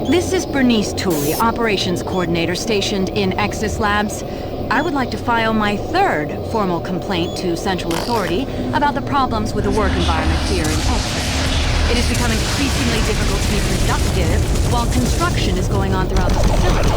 This is Bernice Tooley, Operations Coordinator stationed in Exis Labs. I would like to file my third formal complaint to Central Authority about the problems with the work environment here in Exis. It is becoming increasingly difficult to be productive while construction is going on throughout the facility.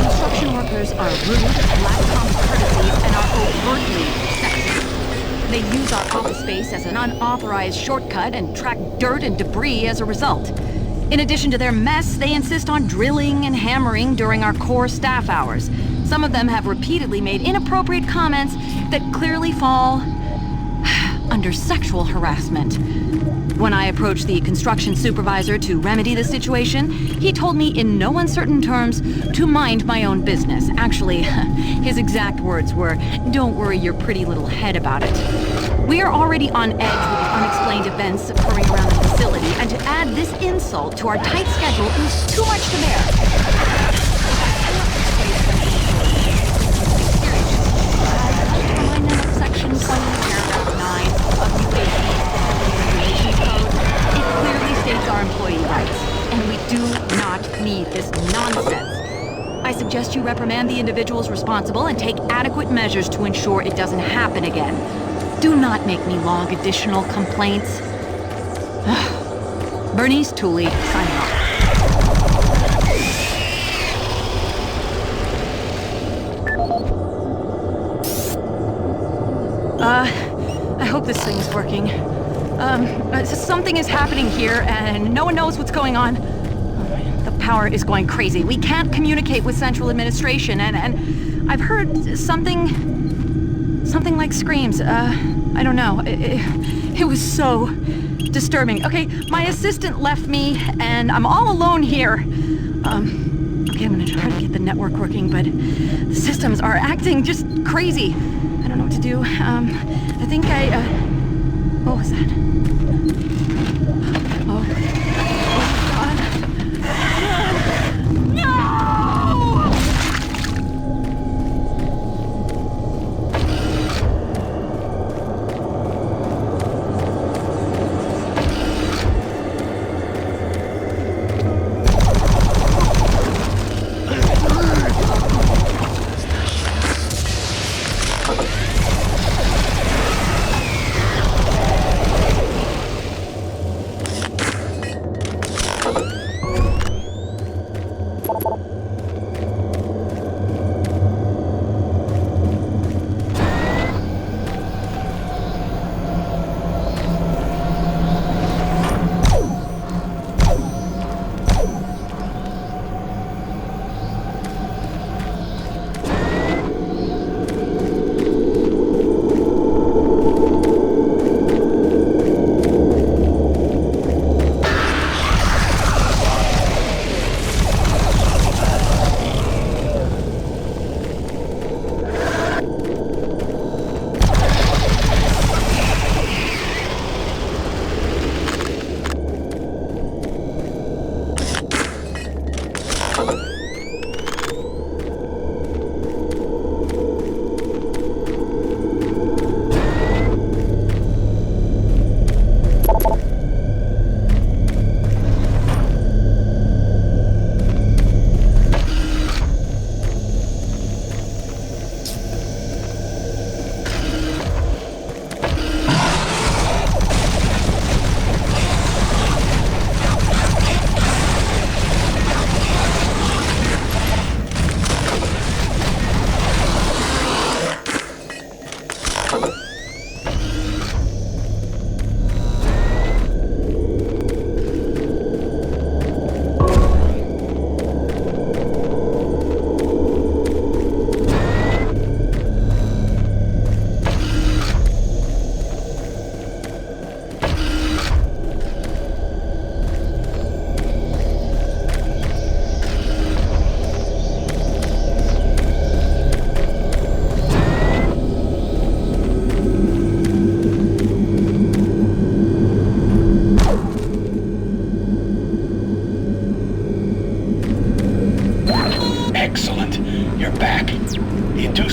Construction workers are rude, lack common courtesy, and are overtly sexist. They use our office space as an unauthorized shortcut and track dirt and debris as a result. In addition to their mess, they insist on drilling and hammering during our core staff hours. Some of them have repeatedly made inappropriate comments that clearly fall under sexual harassment. When I approached the construction supervisor to remedy the situation, he told me in no uncertain terms to mind my own business. Actually, his exact words were, "Don't worry your pretty little head about it." We are already on edge with the unexplained events occurring around the facility, and to add this insult to our tight schedule is too much to bear. Section 20, paragraph 9 of UAC's Regulations Code. It clearly states our employee rights, and we do not need this nonsense. I suggest you reprimand the individuals responsible and take adequate measures to ensure it doesn't happen again. Do not make me log additional complaints. Bernice Tooley, signing off. I hope this thing's working. Something is happening here, and no one knows what's going on. The power is going crazy. We can't communicate with Central Administration, and I've heard something like screams. I don't know. It was so disturbing. Okay, my assistant left me, and I'm all alone here. Okay, I'm gonna try to get the network working, but the systems are acting just crazy. I don't know what to do. I think what was that? Oh.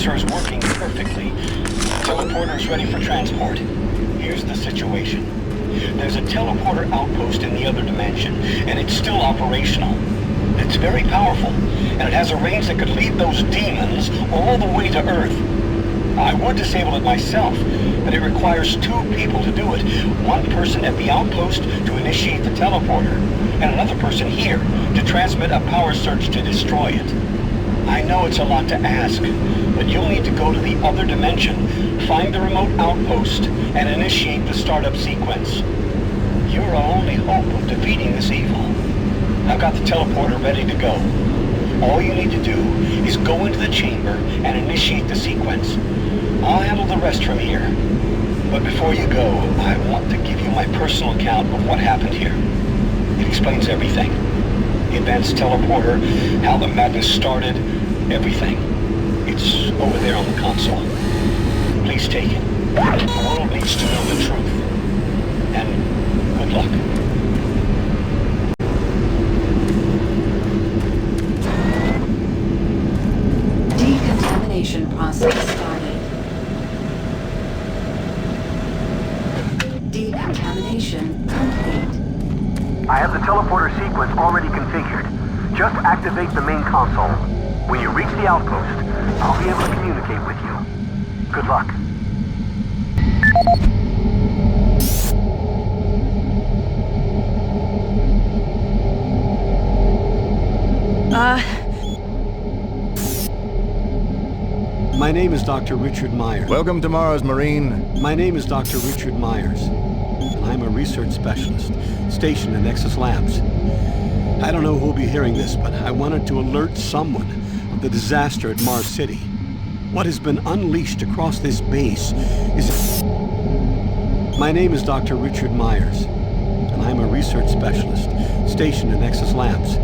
sensor is working perfectly. Teleporter is ready for transport. Here's the situation. There's a teleporter outpost in the other dimension, and it's still operational. It's very powerful, and it has a range that could lead those demons all the way to Earth. I would disable it myself, but it requires 2 people to do it. One person at the outpost to initiate the teleporter, and another person here to transmit a power surge to destroy it. I know it's a lot to ask, but you'll need to go to the other dimension, find the remote outpost, and initiate the startup sequence. You're our only hope of defeating this evil. I've got the teleporter ready to go. All you need to do is go into the chamber and initiate the sequence. I'll handle the rest from here. But before you go, I want to give you my personal account of what happened here. It explains everything. The advanced teleporter, how the madness started, everything. It's over there on the console. Please take it. The world needs to know the truth. And good luck. Decontamination process started. Decontamination complete. I have the teleporter sequence already configured. Just activate the main console. When you reach the outpost, I'll be able to communicate with you. Good luck. My name is Dr. Richard Myers. Welcome to Mars, Marine. My name is Dr. Richard Myers, and I'm a research specialist stationed in Nexus Labs. I don't know who'll be hearing this, but I wanted to alert someone of the disaster at Mars City. What has been unleashed across this base is... My name is Dr. Richard Myers, and I'm a research specialist stationed in Nexus Labs.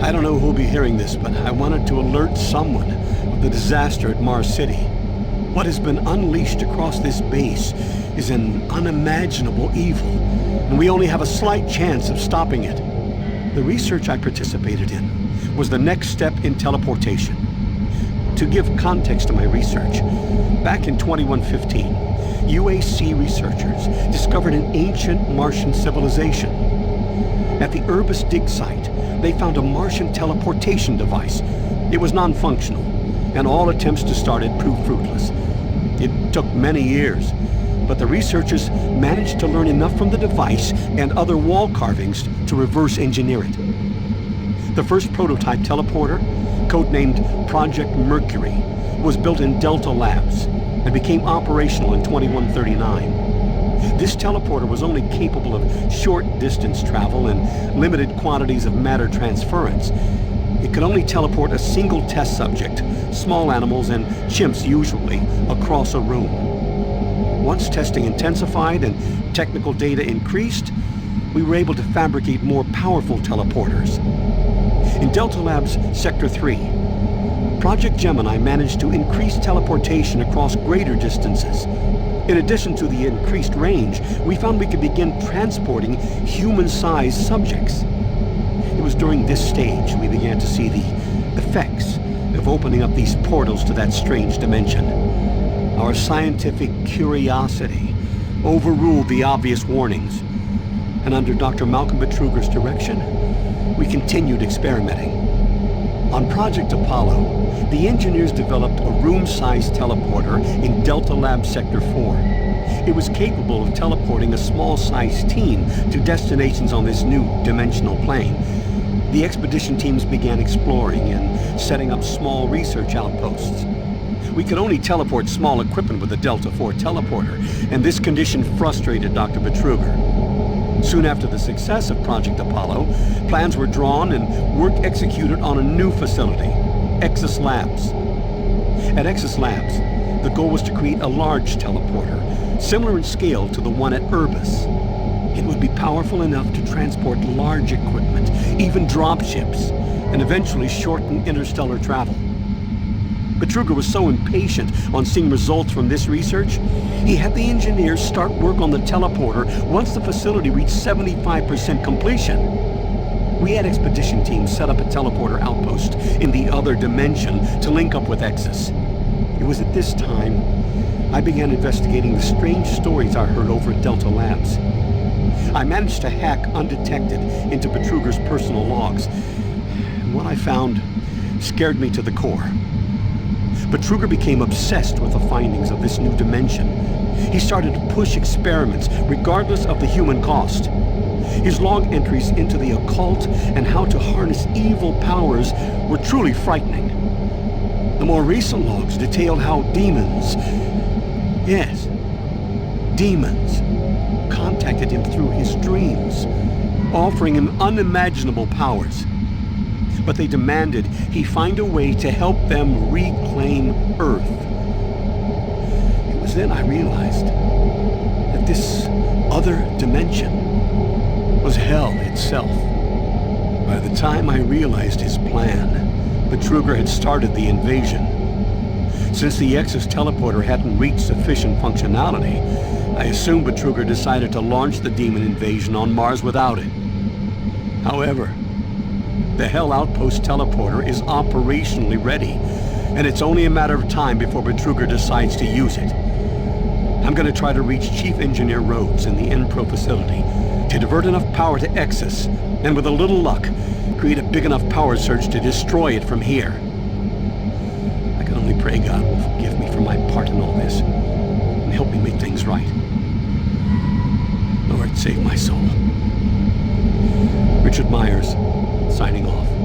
I don't know who'll be hearing this, but I wanted to alert someone of the disaster at Mars City. What has been unleashed across this base is an unimaginable evil, and we only have a slight chance of stopping it. The research I participated in was the next step in teleportation. To give context to my research, back in 2115, UAC researchers discovered an ancient Martian civilization. At the Urbis dig site, they found a Martian teleportation device. It was non-functional, and all attempts to start it proved fruitless. It took many years, but the researchers managed to learn enough from the device and other wall carvings to reverse engineer it. The first prototype teleporter, codenamed Project Mercury, was built in Delta Labs and became operational in 2139. This teleporter was only capable of short distance travel and limited quantities of matter transference. It could only teleport a single test subject, small animals and chimps usually, across a room. Once testing intensified and technical data increased, we were able to fabricate more powerful teleporters. In Delta Labs Sector 3, Project Gemini managed to increase teleportation across greater distances. In addition to the increased range, we found we could begin transporting human-sized subjects. It was during this stage we began to see the effects of opening up these portals to that strange dimension. Our scientific curiosity overruled the obvious warnings, and under Dr. Malcolm Betruger's direction, we continued experimenting. On Project Apollo, the engineers developed a room-sized teleporter in Delta Lab Sector 4. It was capable of teleporting a small-sized team to destinations on this new dimensional plane. The expedition teams began exploring and setting up small research outposts. We could only teleport small equipment with the Delta 4 teleporter, and this condition frustrated Dr. Betruger. Soon after the success of Project Apollo, plans were drawn and work executed on a new facility, Exus Labs. At Exus Labs, the goal was to create a large teleporter, similar in scale to the one at Urbis. It would be powerful enough to transport large equipment, even dropships, and eventually shorten interstellar travel. Betruger was so impatient on seeing results from this research, he had the engineers start work on the teleporter once the facility reached 75% completion. We had expedition teams set up a teleporter outpost in the other dimension to link up with Exus. It was at this time I began investigating the strange stories I heard over at Delta Labs. I managed to hack undetected into Betruger's personal logs, and what I found scared me to the core. Betruger became obsessed with the findings of this new dimension. He started to push experiments regardless of the human cost. His log entries into the occult and how to harness evil powers were truly frightening. The more recent logs detailed how demons, yes, demons, contacted him through his dreams, offering him unimaginable powers. But they demanded he find a way to help them reclaim Earth. It was then I realized that this other dimension was hell itself. By the time I realized his plan, Betruger had started the invasion. Since the Exus teleporter hadn't reached sufficient functionality, I assumed Betruger decided to launch the demon invasion on Mars without it. However, the Hell Outpost teleporter is operationally ready, and it's only a matter of time before Betruger decides to use it. I'm going to try to reach Chief Engineer Rhodes in the Enpro facility to divert enough power to Exus, and with a little luck, create a big enough power surge to destroy it from here. I can only pray God will forgive me for my part in all this, and help me make things right. Lord, save my soul. Richard Myers, signing off.